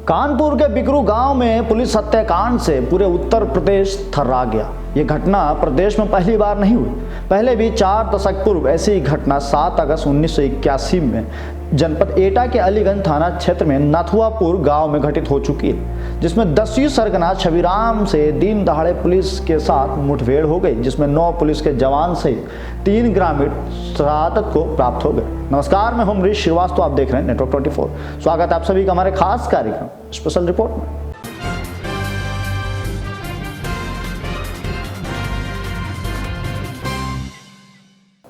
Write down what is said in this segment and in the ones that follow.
कानपुर के बिकरू गांव में पुलिस हत्याकांड से पूरे उत्तर प्रदेश थर्रा गया। ये घटना प्रदेश में पहली बार नहीं हुई। पहले भी 4 दशक पूर्व ऐसी ही घटना 7 अगस्त 1981 में जनपद एटा के अलीगंज थाना क्षेत्र में नथुआपुर गांव में घटित हो चुकी है, जिसमें 10वीं सरगना छविराम से दिन दहाड़े पुलिस के साथ मुठभेड़ हो गई, जिसमें 9 पुलिस के जवान सहित 3 ग्रामीण शहादत को प्राप्त हो गए। नमस्कार, मैं हूं अमरीश श्रीवास्तव, आप देख रहे हैं नेटवर्क 24। स्वागत है आप सभी का हमारे खास कार्यक्रम स्पेशल रिपोर्ट में।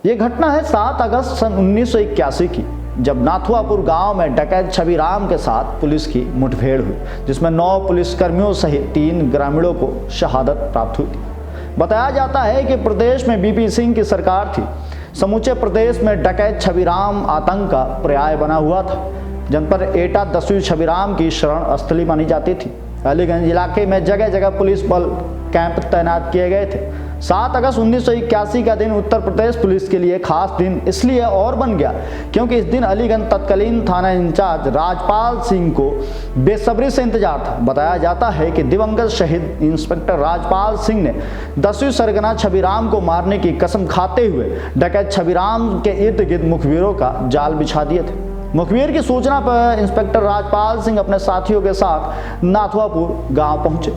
ये घटना है 7 अगस्त सन 1981 की, जब नाथुआपुर गांव में डकैत छविराम के साथ पुलिस की मुठभेड़ हुई, जिसमें 9 पुलिसकर्मियों सहित 3 ग्रामीणों को शहादत प्राप्त हुई थी। बताया जाता है कि प्रदेश में बीपी सिंह की सरकार थी। समूचे प्रदेश में डकैत छविराम आतंक का पर्याय बना हुआ था। जनपद एटा 10वीं छविराम की शरण स्थली मानी जाती थी। अलीगंज इलाके में जगह जगह पुलिस बल कैंप तैनात किए गए थे। 7 अगस्त 1981 का दिन उत्तर प्रदेश पुलिस के लिए खास दिन इसलिए और बन गया क्योंकि इस दिन अलीगंज तत्कालीन थाना इंचार्ज राजपाल सिंह को बेसब्री से इंतजार था। बताया जाता है कि दिवंगत शहीद इंस्पेक्टर राजपाल सिंह ने 10वीं सरगना छविराम को मारने की कसम खाते हुए डकैत छविराम के इर्द गिर्द मुखबिरों का जाल बिछा दिए थे। मुखबिर की सूचना पर इंस्पेक्टर राजपाल सिंह अपने साथियों के साथ नाथुआपुर गांव पहुंचे,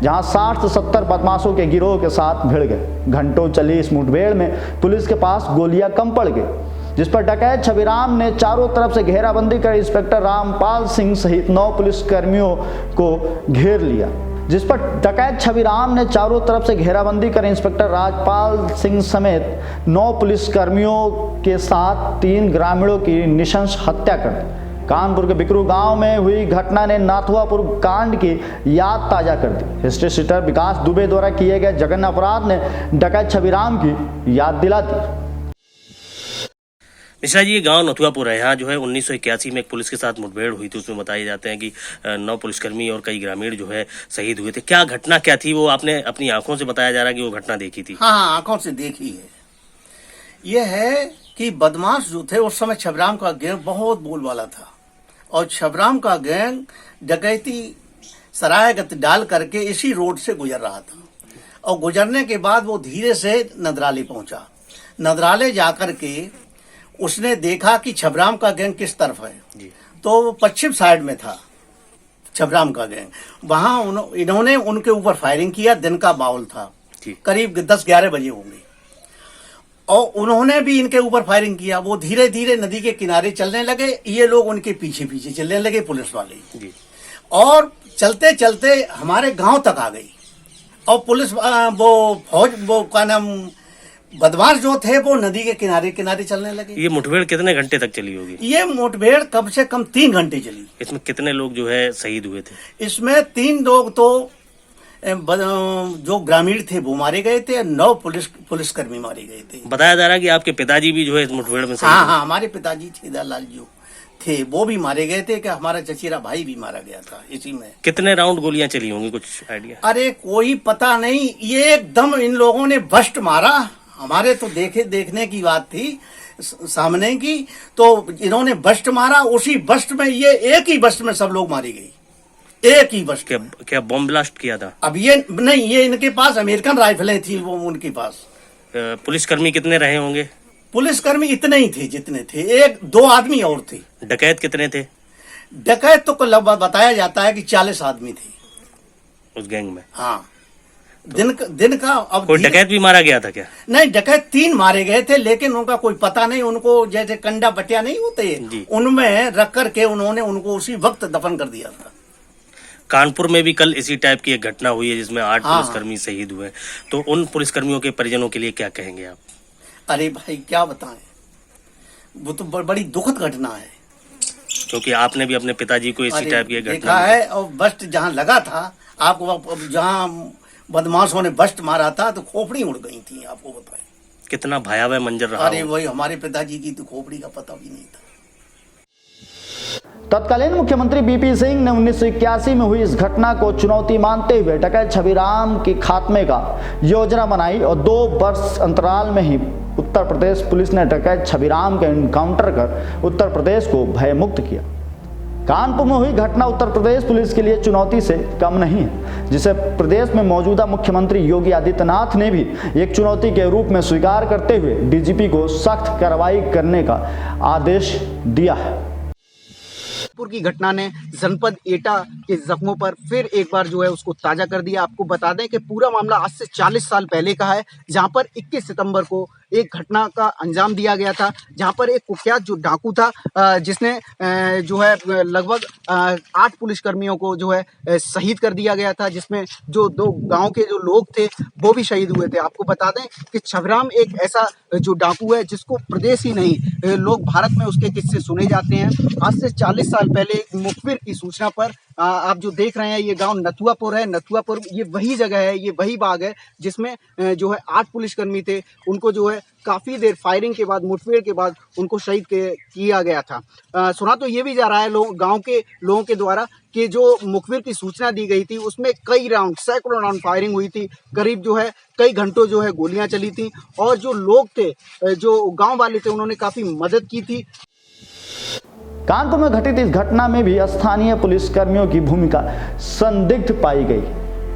जहां 60 से 70 बदमाशों के गिरोह के साथ भिड़ गए। घंटों चली इस मुठभेड़ में पुलिस के पास गोलियां कम पड़ गई, जिस पर डकैत छविराम ने चारों तरफ से घेराबंदी कर इंस्पेक्टर रामपाल सिंह सहित 9 पुलिसकर्मियों को घेर लिया। जिस पर डकैत छविराम ने चारों तरफ से घेराबंदी कर इंस्पेक्टर राजपाल सिंह समेत 9 पुलिसकर्मियों के साथ 3 ग्रामीणों की नृशंस हत्या कर दी। कानपुर के बिकरू गांव में हुई घटना ने नाथुआपुर कांड की याद ताजा कर दी। हिस्ट्री शीटर विकास दुबे द्वारा किए गए जघन्य अपराध ने डकैत छविराम की याद दिला दी। मिश्रा जी, ये गांव नथुआपुर है। यहाँ जो है 1981 में एक पुलिस के साथ मुठभेड़ हुई थी। उसमें बताए जाते हैं कि 9 पुलिसकर्मी और कई ग्रामीण जो है शहीद हुए थे। क्या घटना क्या थी वो? आपने अपनी आंखों से बताया जा रहा है कि वो घटना देखी थी। हाँ, आंखों से देखी है। ये है कि बदमाश जो थे उस समय छबराम का गैंग बहुत बोलबाला था और छबराम का गैंग डकैती सरायगत डाल करके इसी रोड से गुजर रहा था और गुजरने के बाद वो धीरे से नदराले पहुंचा। नदराले जाकर के उसने देखा कि छबराम का गैंग किस तरफ है जी। तो वो पश्चिम साइड में था छबराम का गैंग। वहां इन्होंने उनके ऊपर फायरिंग किया। दिन का माहौल था, करीब 10-11 बजे होंगे, और उन्होंने भी इनके ऊपर फायरिंग किया। वो धीरे धीरे नदी के किनारे चलने लगे। ये लोग उनके पीछे पीछे चलने लगे, पुलिस वाले जी। और चलते चलते हमारे गांव तक आ गई और पुलिस वो का नाम बदमाश जो थे वो नदी के किनारे किनारे चलने लगे। ये मुठभेड़ कितने घंटे तक चली होगी? ये मुठभेड़ कम से कम 3 घंटे चली। इसमें कितने लोग जो है शहीद हुए थे? इसमें 3 लोग तो जो ग्रामीण थे वो मारे गए थे, 9 पुलिसकर्मी मारे गए थे। बताया जा रहा है कि आपके पिताजी भी जो है इस मुठभेड़ में शहीद हाँ, हमारे पिताजी छेदालाल जो थे वो भी मारे गए थे। कि हमारा चचेरा भाई भी मारा गया था इसी में। कितने राउंड गोलियां चली होंगी, कुछ आइडिया? अरे कोई पता नहीं। ये एकदम इन लोगों ने बस्ट मारा। हमारे तो देखने की बात थी सामने की, तो इन्होंने बस्ट मारा। उसी बस्ट में ये एक ही बस्ट में सब लोग मारी गई, एक ही बस्ट। क्या बॉम्ब ब्लास्ट किया था? अब ये नहीं, ये इनके पास अमेरिकन राइफलें थी वो उनके पास। पुलिसकर्मी कितने रहे होंगे? पुलिसकर्मी इतने ही थे जितने थे। 1-2 आदमी और थे। डकैत कितने थे? डकैत तो लगभग बताया जाता है कि 40 आदमी थे उस गैंग में। हाँ, दिन का। अब कोई डकैत भी मारा गया था क्या? नहीं, डकैत 3 मारे गए थे, लेकिन उनका कोई पता नहीं। उनको जैसे कंडा बटिया नहीं होते, उनमें रख करके उन्होंने उनको उसी वक्त दफन कर दिया था। कानपुर में भी कल इसी टाइप की एक घटना हुई है जिसमें 8 पुलिसकर्मी शहीद हुए। तो उन पुलिसकर्मियों के परिजनों के लिए क्या कहेंगे आप? अरे भाई क्या बताएं, वो तो बड़ी दुखद घटना है। क्योंकि आपने भी अपने पिताजी को इसी टाइप की घटना देखा है। और बस्ट जहाँ लगा था, आपको जहाँ बदमाशों ने बस्ट मारा था तो खोपड़ी उड़ गई थी। आपको बताएं कितना भयावह मंजर रहा। अरे वही हमारे पिताजी की तो खोपड़ी का पता भी नहीं था। तत्कालीन मुख्यमंत्री बीपी सिंह ने 1981 में हुई इस घटना को चुनौती मानते हुए डकैत छविराम के खात्मे का योजना बनाई और 2 वर्ष अंतराल में ही उत्तर प्रदेश पुलिस ने डकैत छविराम का एनकाउंटर कर उत्तर प्रदेश को भयमुक्त किया। कानपुर में हुई घटना उत्तर प्रदेश पुलिस के लिए चुनौती से कम नहीं है, जिसे प्रदेश में मौजूदा मुख्यमंत्री योगी आदित्यनाथ ने भी एक चुनौती के रूप में स्वीकार करते हुए डीजीपी को सख्त कार्रवाई करने का आदेश दिया है। कानपुर की घटना ने जनपद एटा के जख्मों पर फिर एक बार जो है उसको ताजा कर दिया। आपको बता दें कि पूरा मामला आज से 40 साल पहले का है, जहां पर 21 सितंबर को एक घटना का अंजाम दिया गया था, जहां पर एक कुख्यात जो डाकू था, जिसने जो है लगभग 8 पुलिसकर्मियों को जो है शहीद कर दिया गया था, जिसमें जो 2 गांव के जो लोग थे वो भी शहीद हुए थे। आपको बता दें कि छबराम एक ऐसा जो डाकू है जिसको प्रदेश ही नहीं लोग भारत में उसके किस्से सुने जाते हैं। आज से 40 साल पहले एक मुखबिर की सूचना पर आप जो देख रहे हैं ये गांव नथुआपुर है। नथुआपुर ये वही जगह है, ये वही बाग है जिसमें जो है 8 पुलिसकर्मी थे, उनको जो है काफ़ी देर फायरिंग के बाद, मुठभेड़ के बाद उनको शहीद किया गया था। सुना तो ये भी जा रहा है गांव के लोगों के द्वारा कि जो मुखबिर की सूचना दी गई थी उसमें कई राउंड, सैकड़ों राउंड फायरिंग हुई थी, करीब जो है कई घंटों जो है गोलियां चली थी, और जो लोग थे, जो गाँव वाले थे, उन्होंने काफ़ी मदद की थी। कानपुर में घटित इस घटना में भी स्थानीय पुलिसकर्मियों की भूमिका संदिग्ध पाई गई।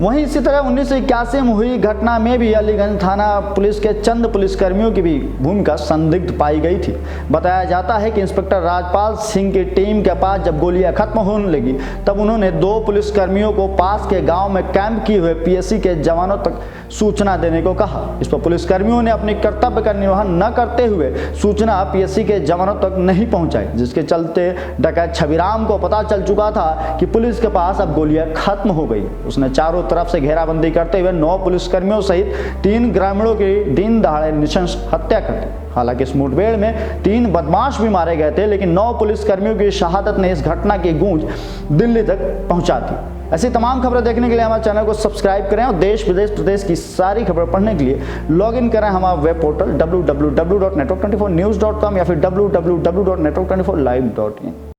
वहीं इसी तरह 1981 में हुई घटना में भी अलीगंज थाना पुलिस के चंद पुलिसकर्मियों की भी भूमिका संदिग्ध पाई गई थी। बताया जाता है कि इंस्पेक्टर राजपाल सिंह की टीम के पास जब गोलियां खत्म होने लगी तब उन्होंने 2 पुलिसकर्मियों को पास के गांव में कैंप किए हुए पीएससी के जवानों तक सूचना देने को कहा। इस पर पुलिसकर्मियों ने अपने कर्तव्य का निर्वहन न करते हुए सूचना पीएससी के जवानों तक नहीं पहुंचाई, जिसके चलते डकैत छबीराम को पता चल चुका था कि पुलिस के पास अब गोलियां खत्म हो गई। उसने चारों तरफ से घेराबंदी करते हुए 9 पुलिसकर्मियों सहित 3 ग्रामीणों की दिन दहाड़े नृशंस हत्या कर दी। हालांकि इस मुठभेड़ में 3 बदमाश भी मारे गए थे, लेकिन 9 पुलिसकर्मियों की शहादत ने इस घटना की गूंज दिल्ली तक पहुंचा दी। ऐसी तमाम खबरें देखने के लिए हमारे चैनल को सब्सक्राइब करें और देश विदेश प्रदेश की सारी खबरें पढ़ने के लिए लॉग इन करें हमारा वेब पोर्टल www.network24news.com या फिर www.network24live.in।